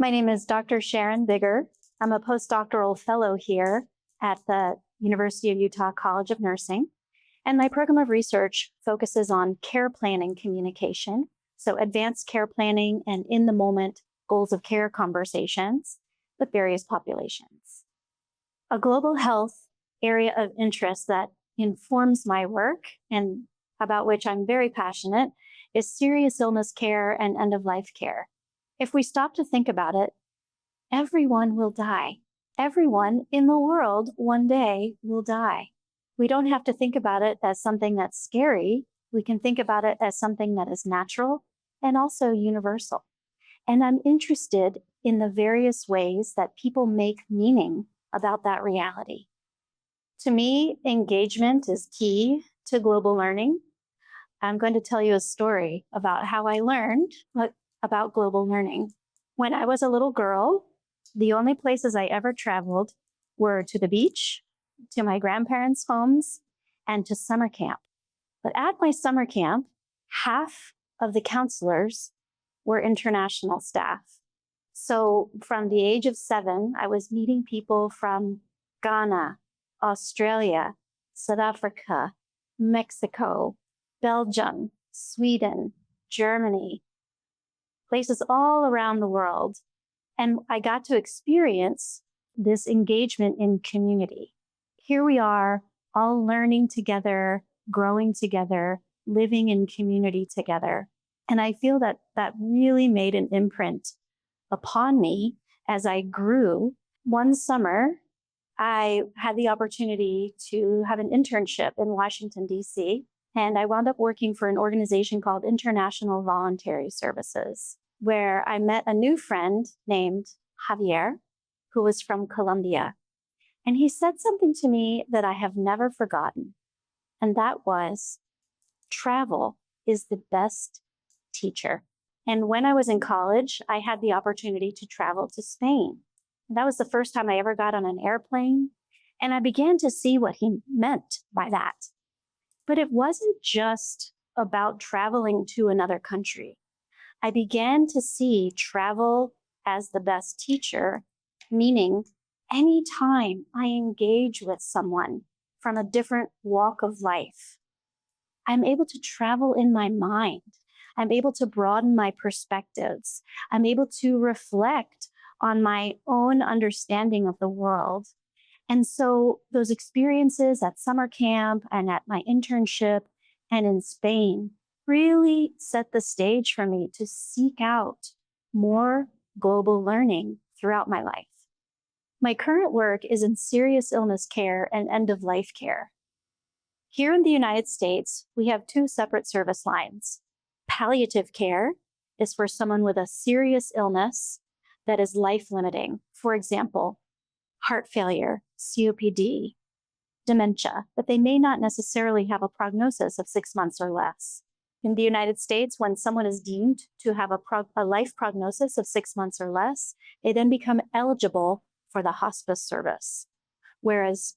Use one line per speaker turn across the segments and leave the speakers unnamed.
My name is Dr. Sharon Bigger. I'm a postdoctoral fellow here at the University of Utah College of Nursing, and my program of research focuses on care planning communication, so advanced care planning and in-the-moment goals of care conversations with various populations. A global health area of interest that informs my work and about which I'm very passionate is serious illness care and end-of-life care. If we stop to think about it, everyone will die. Everyone in the world one day will die. We don't have to think about it as something that's scary. We can think about it as something that is natural and also universal. And I'm interested in the various ways that people make meaning about that reality. To me, engagement is key to global learning. I'm going to tell you a story about how I learned about global learning. When I was a little girl, the only places I ever traveled were to the beach, to my grandparents' homes, and to summer camp. But at my summer camp, half of the counselors were international staff. So from the age of 7, I was meeting people from Ghana, Australia, South Africa, Mexico, Belgium, Sweden, Germany, places all around the world. And I got to experience this engagement in community. Here we are, all learning together, growing together, living in community together. And I feel that that really made an imprint upon me as I grew. One summer, I had the opportunity to have an internship in Washington, D.C., and I wound up working for an organization called International Voluntary Services, where I met a new friend named Javier, who was from Colombia. And he said something to me that I have never forgotten. And that was, travel is the best teacher. And when I was in college, I had the opportunity to travel to Spain. And that was the first time I ever got on an airplane. And I began to see what he meant by that. But it wasn't just about traveling to another country. I began to see travel as the best teacher, meaning anytime I engage with someone from a different walk of life, I'm able to travel in my mind. I'm able to broaden my perspectives. I'm able to reflect on my own understanding of the world. And so those experiences at summer camp and at my internship and in Spain really set the stage for me to seek out more global learning throughout my life. My current work is in serious illness care and end-of-life care. Here in the United States, we have 2 separate service lines. Palliative care is for someone with a serious illness that is life-limiting. For example, heart failure, COPD, dementia, but they may not necessarily have a prognosis of 6 months or less. In the United States, when someone is deemed to have a life prognosis of 6 months or less, they then become eligible for the hospice service. Whereas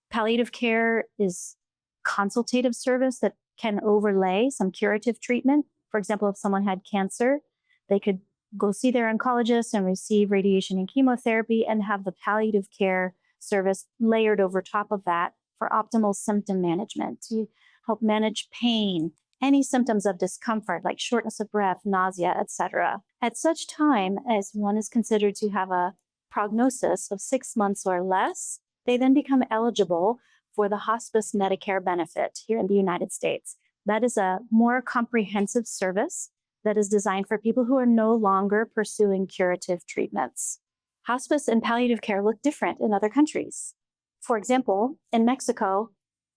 palliative care is consultative service that can overlay some curative treatment. For example, if someone had cancer, they could go see their oncologist and receive radiation and chemotherapy and have the palliative care service layered over top of that for optimal symptom management to help manage pain, any symptoms of discomfort like shortness of breath, nausea, etc. At such time as one is considered to have a prognosis of 6 months or less, they then become eligible for the hospice Medicare benefit here in the United States. That is a more comprehensive service that is designed for people who are no longer pursuing curative treatments. Hospice and palliative care look different in other countries. For example, in Mexico,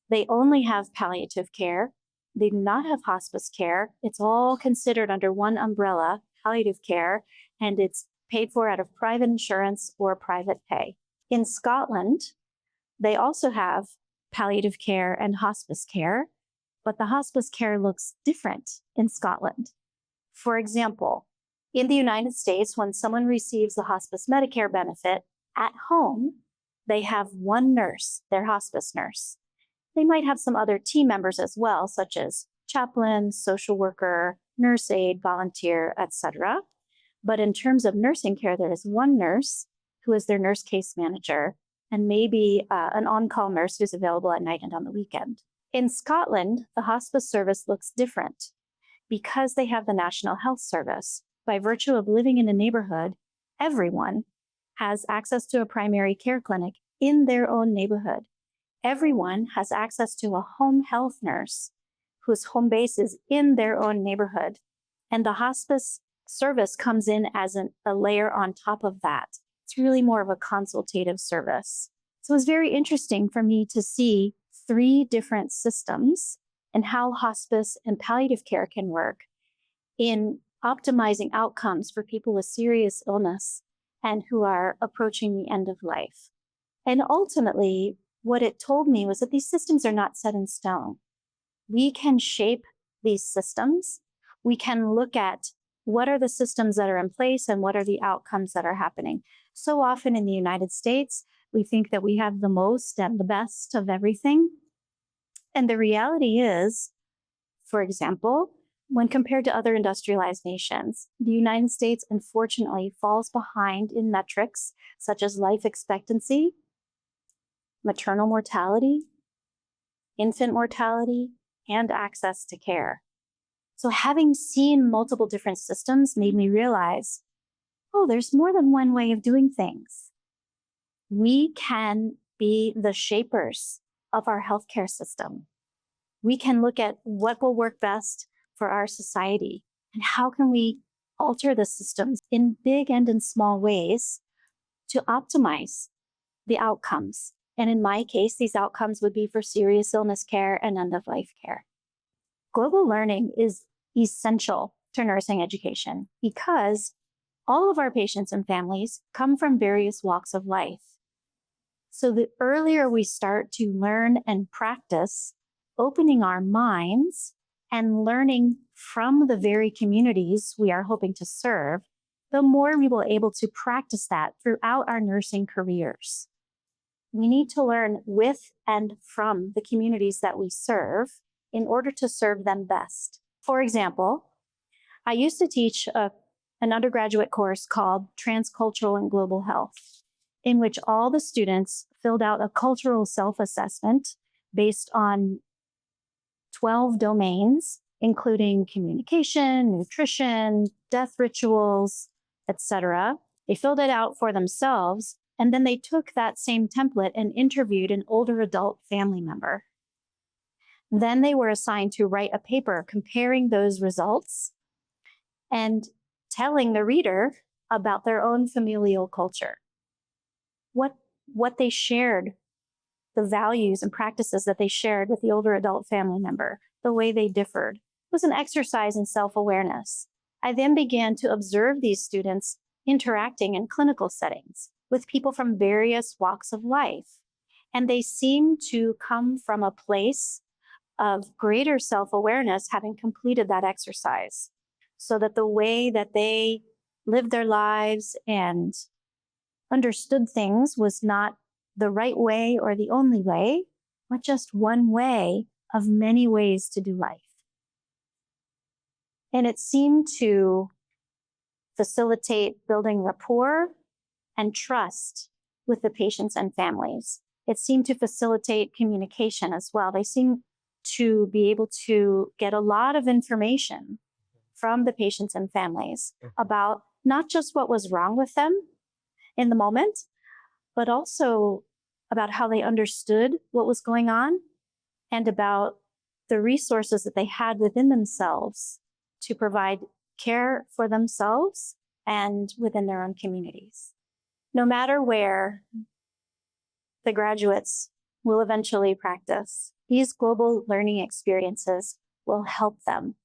they only have palliative care. They do not have hospice care. It's all considered under one umbrella, palliative care, and it's paid for out of private insurance or private pay. In Scotland, they also have palliative care and hospice care, but the hospice care looks different in Scotland. For example, in the United States, when someone receives the hospice Medicare benefit at home, they have one nurse, their hospice nurse. They might have some other team members as well, such as chaplain, social worker, nurse aide, volunteer, etc. But in terms of nursing care, there is one nurse who is their nurse case manager, and maybe an on-call nurse who's available at night and on the weekend. In Scotland, the hospice service looks different because they have the National Health Service. By virtue of living in a neighborhood, everyone has access to a primary care clinic in their own neighborhood. Everyone has access to a home health nurse whose home base is in their own neighborhood. And the hospice service comes in as a layer on top of that. It's really more of a consultative service. So it was very interesting for me to see 3 different systems and how hospice and palliative care can work in optimizing outcomes for people with serious illness and who are approaching the end of life. And ultimately, what it told me was that these systems are not set in stone. We can shape these systems. We can look at what are the systems that are in place and what are the outcomes that are happening. So often in the United States, we think that we have the most and the best of everything. And the reality is, for example, when compared to other industrialized nations, the United States unfortunately falls behind in metrics such as life expectancy, maternal mortality, infant mortality, and access to care. So having seen multiple different systems made me realize, oh, there's more than one way of doing things. We can be the shapers of our healthcare system. We can look at what will work best for our society and how can we alter the systems in big and in small ways to optimize the outcomes. And in my case, these outcomes would be for serious illness care and end-of-life care. Global learning is essential to nursing education because all of our patients and families come from various walks of life. So the earlier we start to learn and practice opening our minds and learning from the very communities we are hoping to serve, the more we will be able to practice that throughout our nursing careers. We need to learn with and from the communities that we serve in order to serve them best. For example, I used to teach an undergraduate course called Transcultural and Global Health, in which all the students filled out a cultural self-assessment based on 12 domains, including communication, nutrition, death rituals, etc. They filled it out for themselves, and then they took that same template and interviewed an older adult family member. Then they were assigned to write a paper comparing those results and telling the reader about their own familial culture. What they shared, the values and practices that they shared with the older adult family member, the way they differed, was an exercise in self-awareness. I then began to observe these students interacting in clinical settings with people from various walks of life. And they seemed to come from a place of greater self-awareness having completed that exercise, so that the way that they lived their lives and understood things was not the right way or the only way, but just one way of many ways to do life. And it seemed to facilitate building rapport and trust with the patients and families. It seemed to facilitate communication as well. They seemed to be able to get a lot of information from the patients and families about not just what was wrong with them in the moment, but also about how they understood what was going on and about the resources that they had within themselves to provide care for themselves and within their own communities. No matter where the graduates will eventually practice, these global learning experiences will help them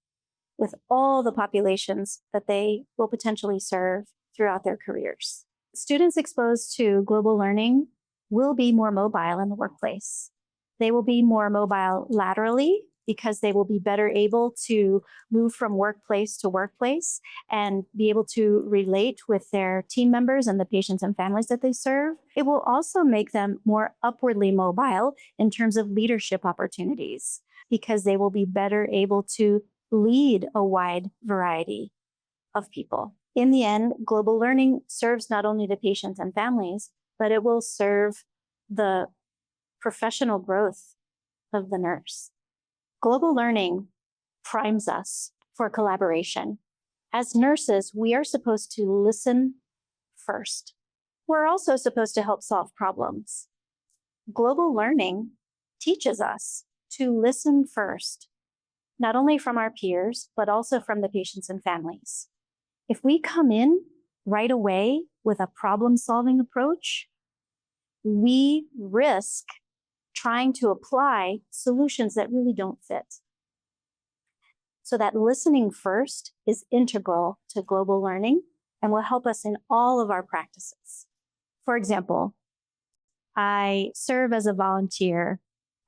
with all the populations that they will potentially serve throughout their careers. Students exposed to global learning will be more mobile in the workplace. They will be more mobile laterally because they will be better able to move from workplace to workplace and be able to relate with their team members and the patients and families that they serve. It will also make them more upwardly mobile in terms of leadership opportunities because they will be better able to lead a wide variety of people. In the end, global learning serves not only the patients and families, but it will serve the professional growth of the nurse. Global learning primes us for collaboration. As nurses, we are supposed to listen first. We're also supposed to help solve problems. Global learning teaches us to listen first, not only from our peers, but also from the patients and families. If we come in right away with a problem-solving approach, we risk trying to apply solutions that really don't fit. So that listening first is integral to global learning and will help us in all of our practices. For example, I serve as a volunteer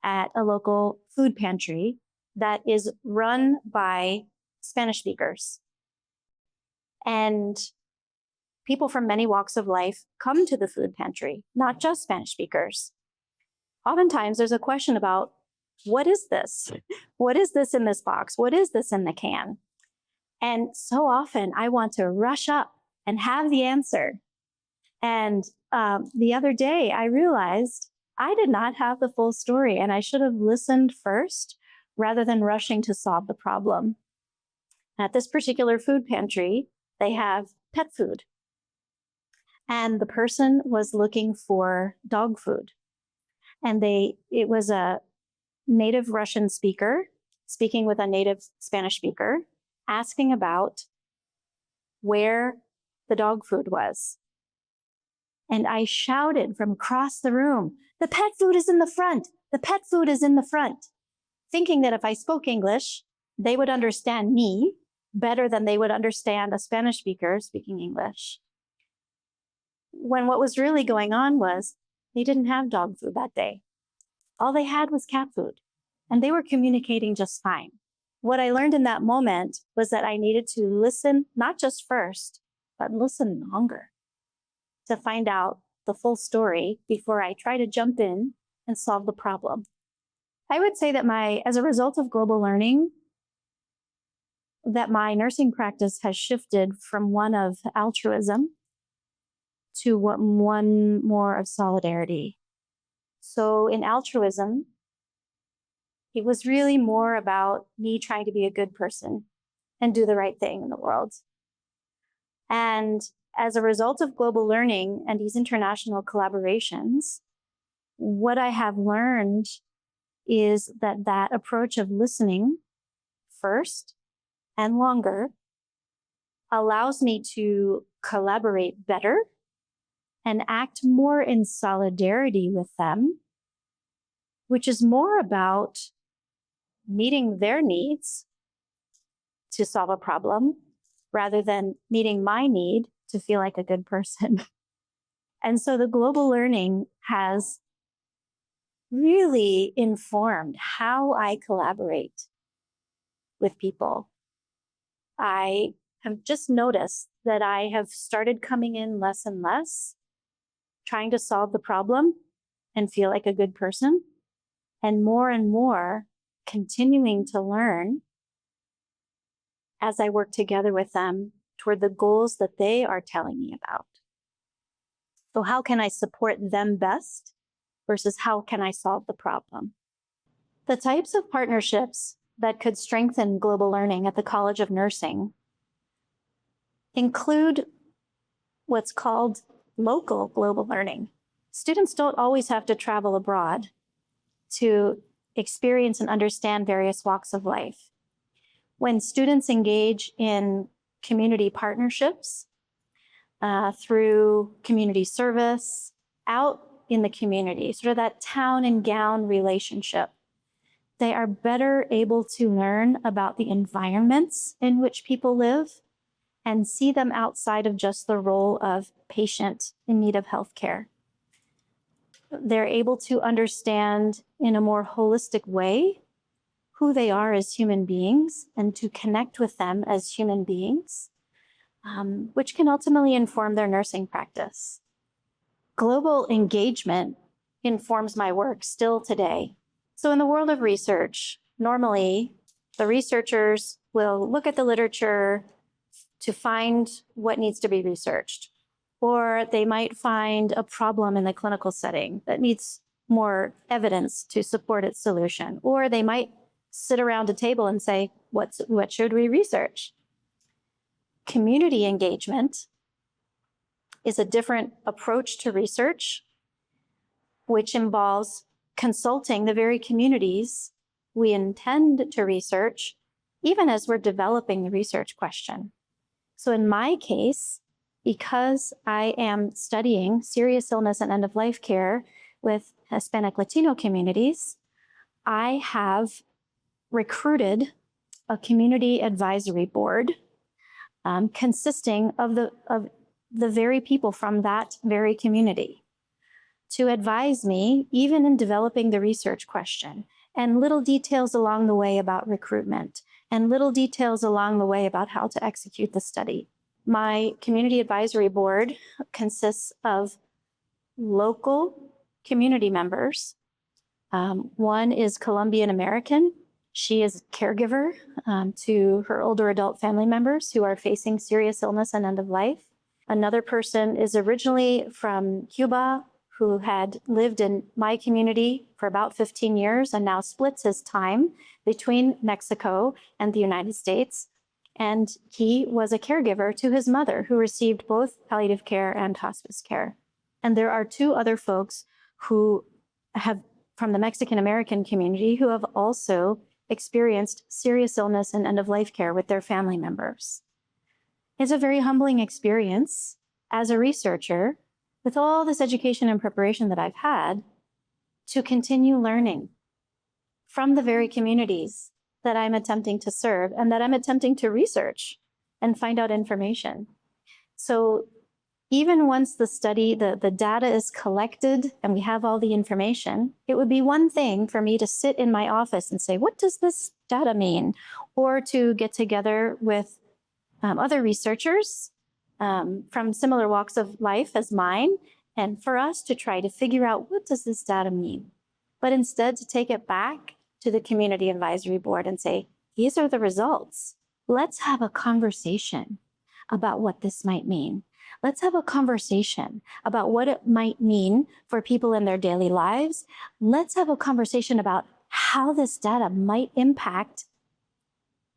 at a local food pantry that is run by Spanish speakers. And people from many walks of life come to the food pantry, not just Spanish speakers. Oftentimes there's a question about, what is this? What is this in this box? What is this in the can? And so often I want to rush up and have the answer. And the other day I realized I did not have the full story and I should have listened first rather than rushing to solve the problem. At this particular food pantry, they have pet food. And the person was looking for dog food. And it was a native Russian speaker speaking with a native Spanish speaker, asking about where the dog food was. And I shouted from across the room, "The pet food is in the front. The pet food is in the front," thinking that if I spoke English, they would understand me better than they would understand a Spanish speaker speaking English. When what was really going on was they didn't have dog food that day. All they had was cat food, and they were communicating just fine. What I learned in that moment was that I needed to listen, not just first, but listen longer to find out the full story before I try to jump in and solve the problem. I would say that as a result of global learning, that my nursing practice has shifted from one of altruism to one more of solidarity. So in altruism, it was really more about me trying to be a good person and do the right thing in the world. And as a result of global learning and these international collaborations, what I have learned is that approach of listening first and longer allows me to collaborate better and act more in solidarity with them, which is more about meeting their needs to solve a problem rather than meeting my need to feel like a good person. And so the global learning has really informed how I collaborate with people. I have just noticed that I have started coming in less and less, trying to solve the problem and feel like a good person, and more continuing to learn as I work together with them toward the goals that they are telling me about. So how can I support them best versus how can I solve the problem? The types of partnerships that could strengthen global learning at the College of Nursing include what's called local global learning. Students don't always have to travel abroad to experience and understand various walks of life. When students engage in community partnerships through community service out in the community, sort of that town and gown relationship, they are better able to learn about the environments in which people live and see them outside of just the role of patient in need of healthcare. They're able to understand in a more holistic way who they are as human beings and to connect with them as human beings, which can ultimately inform their nursing practice. Global engagement informs my work still today. So in the world of research, normally the researchers will look at the literature, to find what needs to be researched. Or they might find a problem in the clinical setting that needs more evidence to support its solution. Or they might sit around a table and say, what should we research? Community engagement is a different approach to research, which involves consulting the very communities we intend to research, even as we're developing the research question. So in my case, because I am studying serious illness and end-of-life care with Hispanic Latino communities, I have recruited a community advisory board consisting of the very people from that very community to advise me, even in developing the research question, and little details along the way about recruitment, and little details along the way about how to execute the study. My community advisory board consists of local community members. One is Colombian American. She is a caregiver to her older adult family members who are facing serious illness and end of life. Another person is originally from Cuba, who had lived in my community for about 15 years and now splits his time between Mexico and the United States. And he was a caregiver to his mother, who received both palliative care and hospice care. And there are two other folks who have, from the Mexican American community, who have also experienced serious illness and end-of-life care with their family members. It's a very humbling experience as a researcher, with all this education and preparation that I've had, to continue learning from the very communities that I'm attempting to serve and that I'm attempting to research and find out information. So even once the study, the data is collected and we have all the information, it would be one thing for me to sit in my office and say, what does this data mean? Or to get together with other researchers from similar walks of life as mine, and for us to try to figure out, what does this data mean? But instead to take it back to the community advisory board and say, these are the results. Let's have a conversation about what this might mean. Let's have a conversation about what it might mean for people in their daily lives. Let's have a conversation about how this data might impact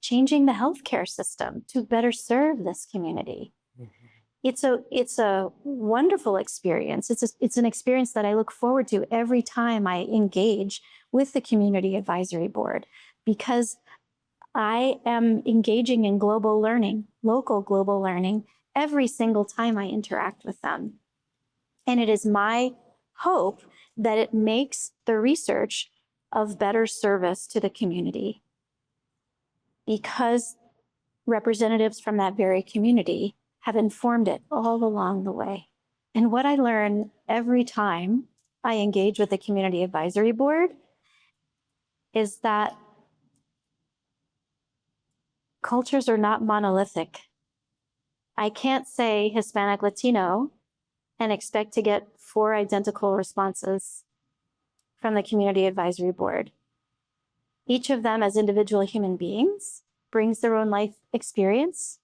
changing the healthcare system to better serve this community. Mm-hmm. It's a wonderful experience. It's an experience that I look forward to every time I engage with the community advisory board, because I am engaging in global learning, local global learning, every single time I interact with them. And it is my hope that it makes the research of better service to the community, because representatives from that very community have informed it all along the way. And what I learn every time I engage with the community advisory board is that cultures are not monolithic. I can't say Hispanic Latino and expect to get 4 identical responses from the community advisory board. Each of them, as individual human beings, brings their own life experience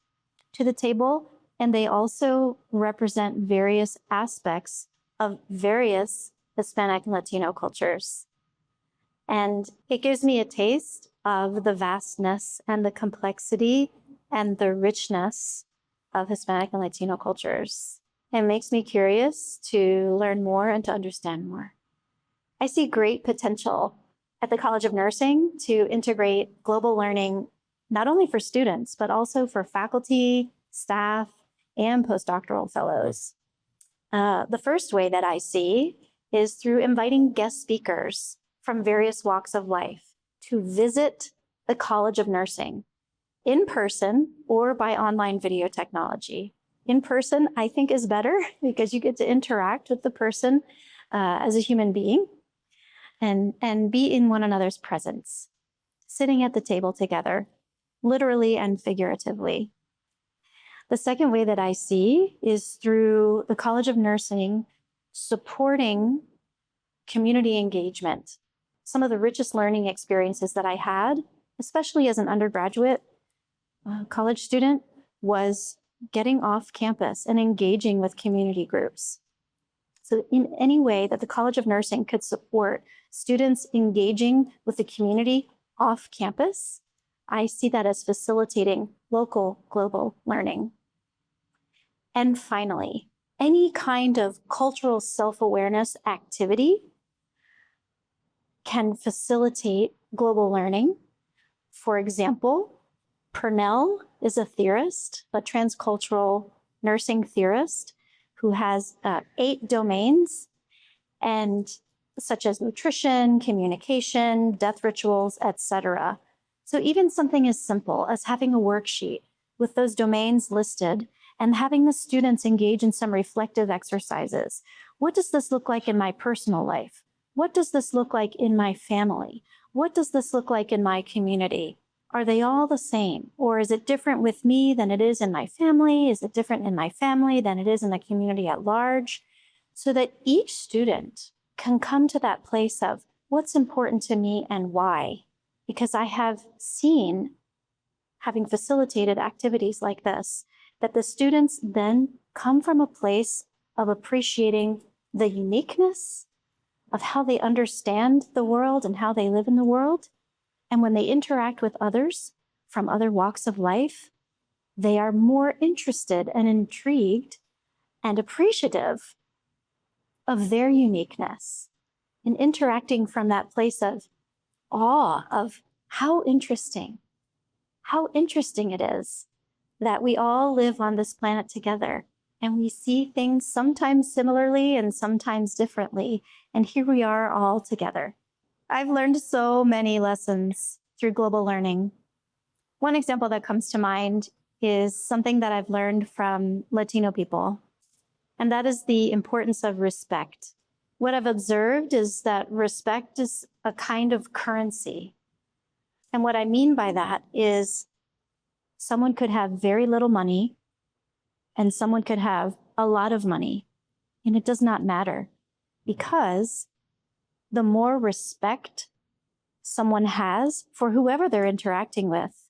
to the table, and they also represent various aspects of various Hispanic and Latino cultures. And it gives me a taste of the vastness and the complexity and the richness of Hispanic and Latino cultures. It makes me curious to learn more and to understand more. I see great potential at the College of Nursing to integrate global learning, not only for students, but also for faculty, staff, and postdoctoral fellows. The first way that I see is through inviting guest speakers from various walks of life to visit the College of Nursing in person or by online video technology. In person, I think, is better because you get to interact with the person as a human being and be in one another's presence, sitting at the table together, literally and figuratively. The second way that I see is through the College of Nursing supporting community engagement. Some of the richest learning experiences that I had, especially as an undergraduate college student, was getting off campus and engaging with community groups. So in any way that the College of Nursing could support students engaging with the community off campus, I see that as facilitating local global learning. And finally, any kind of cultural self-awareness activity can facilitate global learning. For example, Purnell is a theorist, a transcultural nursing theorist who has 8 domains, and such as nutrition, communication, death rituals, etc. So even something as simple as having a worksheet with those domains listed and having the students engage in some reflective exercises. What does this look like in my personal life? What does this look like in my family? What does this look like in my community? Are they all the same? Or is it different with me than it is in my family? Is it different in my family than it is in the community at large? So that each student can come to that place of what's important to me and why. Because I have seen, having facilitated activities like this, that the students then come from a place of appreciating the uniqueness of how they understand the world and how they live in the world. And when they interact with others from other walks of life, they are more interested and intrigued and appreciative of their uniqueness, and interacting from that place of awe of how interesting it is that we all live on this planet together and we see things sometimes similarly and sometimes differently. And here we are all together. I've learned so many lessons through global learning. One example that comes to mind is something that I've learned from Latino people, and that is the importance of respect. What I've observed is that respect is a kind of currency. And what I mean by that is someone could have very little money and someone could have a lot of money, and it does not matter, because the more respect someone has for whoever they're interacting with,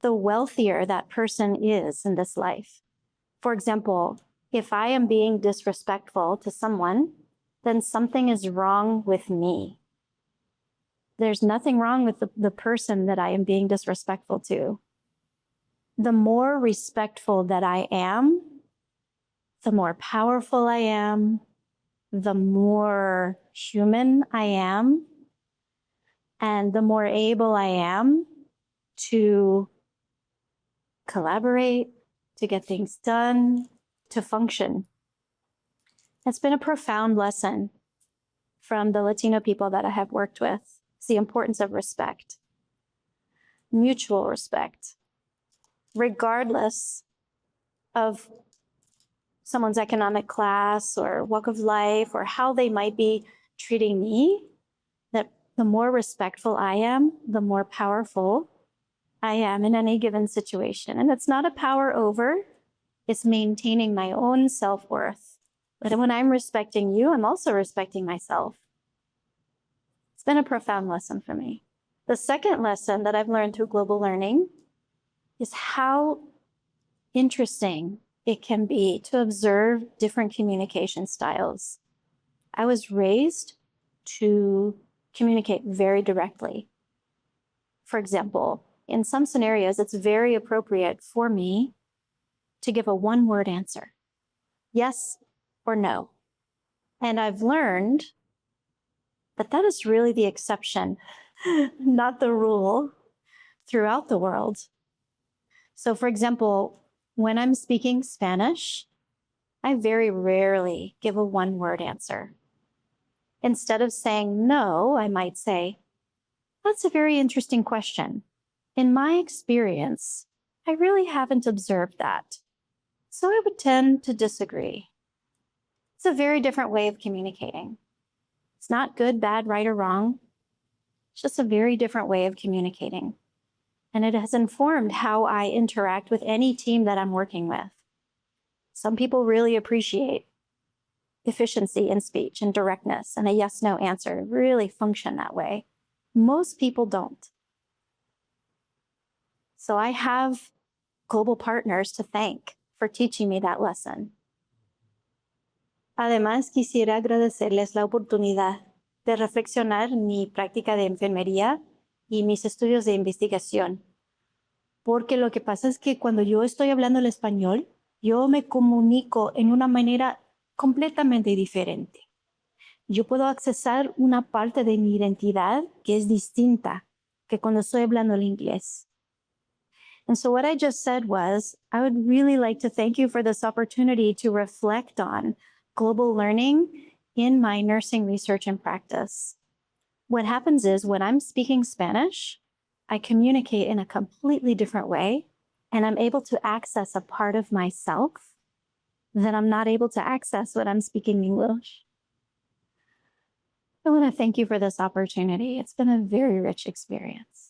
the wealthier that person is in this life. For example, if I am being disrespectful to someone, then something is wrong with me. There's nothing wrong with the person that I am being disrespectful to. The more respectful that I am, the more powerful I am, the more human I am, and the more able I am to collaborate, to get things done, to function. It's been a profound lesson from the Latino people that I have worked with. It's the importance of respect, mutual respect, regardless of someone's economic class or walk of life or how they might be treating me, that the more respectful I am, the more powerful I am in any given situation. And it's not a power over, it's maintaining my own self-worth. But when I'm respecting you, I'm also respecting myself. It's been a profound lesson for me. The second lesson that I've learned through global learning is how interesting it can be to observe different communication styles. I was raised to communicate very directly. For example, in some scenarios, it's very appropriate for me to give a one-word answer, yes or no. And I've learned that that is really the exception, not the rule throughout the world. So for example, when I'm speaking Spanish, I very rarely give a one-word answer. Instead of saying no, I might say, that's a very interesting question. In my experience, I really haven't observed that. So I would tend to disagree. It's a very different way of communicating. It's not good, bad, right, or wrong. It's just a very different way of communicating. And it has informed how I interact with any team that I'm working with. Some people really appreciate efficiency in speech and directness and a yes-no answer, really function that way. Most people don't. So I have global partners to thank for teaching me that lesson. Además, quisiera agradecerles la oportunidad de reflexionar mi práctica de enfermería y mis estudios de investigación. Porque lo que pasa es que cuando yo estoy hablando el español, yo me comunico en una manera completamente diferente. Yo puedo accesar una parte de mi identidad que es distinta que cuando estoy hablando el inglés. And so what I just said was, I would really like to thank you for this opportunity to reflect on global learning in my nursing research and practice. What happens is when I'm speaking Spanish, I communicate in a completely different way, and I'm able to access a part of myself that I'm not able to access when I'm speaking English. I want to thank you for this opportunity. It's been a very rich experience.